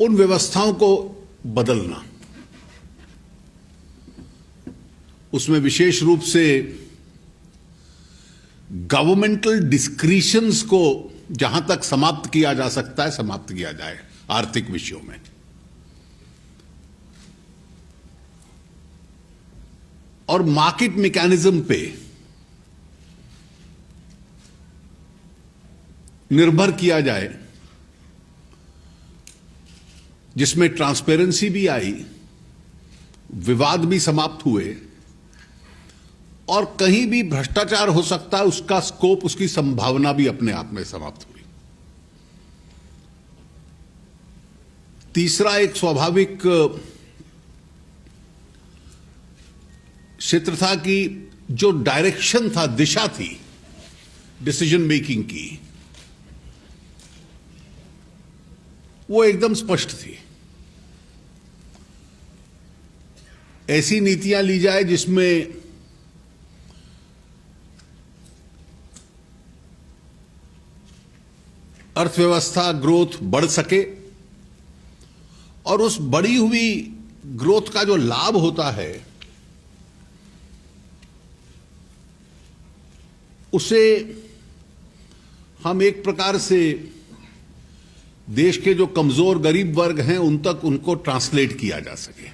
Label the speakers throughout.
Speaker 1: उन व्यवस्थाओं को बदलना, उसमें विशेष रूप से गवर्नमेंटल डिस्क्रिशंस को जहां तक समाप्त किया जा सकता है समाप्त किया जाए आर्थिक विषयों में। और मार्केट मैकेनिज्म पे निर्भर किया जाए, जिसमें ट्रांसपेरेंसी भी आई, विवाद भी समाप्त हुए और कहीं भी भ्रष्टाचार हो सकता है उसका स्कोप, उसकी संभावना भी अपने आप में समाप्त हुई। तीसरा एक स्वाभाविक क्षेत्र था कि जो डायरेक्शन था, दिशा थी डिसीजन मेकिंग की, वो एकदम स्पष्ट थी। ऐसी नीतियां ली जाए जिसमें अर्थव्यवस्था ग्रोथ बढ़ सके और उस बढ़ी हुई ग्रोथ का जो लाभ होता है उसे हम एक प्रकार से देश के जो कमजोर गरीब वर्ग हैं उन तक उनको ट्रांसलेट किया जा सके।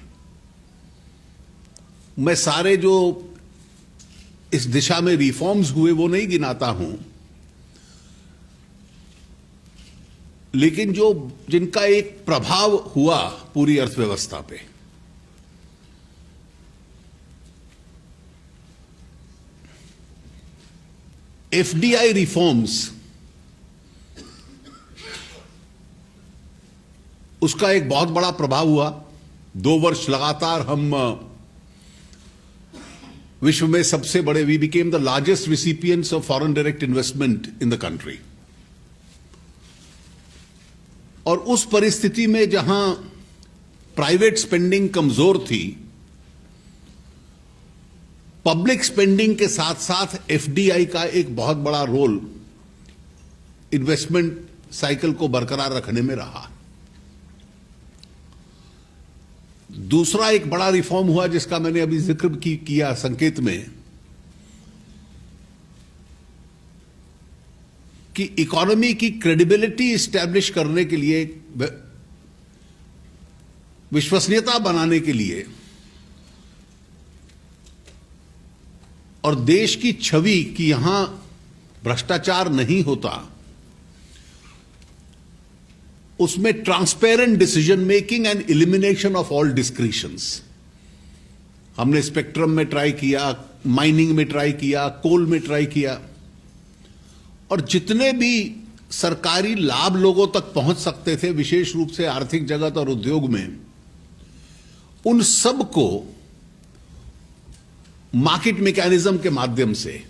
Speaker 1: मैं सारे जो इस दिशा में रिफॉर्म्स हुए वो नहीं गिनाता हूं, लेकिन जो जिनका एक प्रभाव हुआ पूरी अर्थव्यवस्था पे, एफडीआई रिफॉर्म्स, उसका एक बहुत बड़ा प्रभाव हुआ। 2 वर्ष लगातार हम विश्व में सबसे बड़े, we became the largest recipients of foreign direct investment in the country. और उस परिस्थिति में जहां प्राइवेट स्पेंडिंग कमजोर थी, पब्लिक स्पेंडिंग के साथ साथ एफडीआई का एक बहुत बड़ा रोल इन्वेस्टमेंट साइकिल को बरकरार रखने में रहा। दूसरा एक बड़ा रिफॉर्म हुआ जिसका मैंने अभी जिक्र किया संकेत में, कि इकोनॉमी की क्रेडिबिलिटी एस्टैब्लिश करने के लिए, विश्वसनीयता बनाने के लिए और देश की छवि कि यहां भ्रष्टाचार नहीं होता, उसमें transparent decision making and elimination of all डिस्क्रिशंस। हमने स्पेक्ट्रम में ट्राई किया, माइनिंग में ट्राई किया, कोल में ट्राई किया, और जितने भी सरकारी लाभ लोगों तक पहुंच सकते थे, विशेष रूप से आर्थिक जगत और उद्योग में, उन सब को मार्केट मैकेनिज्म के माध्यम से,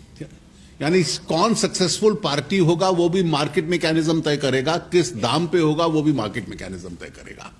Speaker 1: यानी कौन सक्सेसफुल पार्टी होगा वो भी मार्केट मैकेनिज्म तय करेगा, किस दाम पे होगा वो भी मार्केट मैकेनिज्म तय करेगा।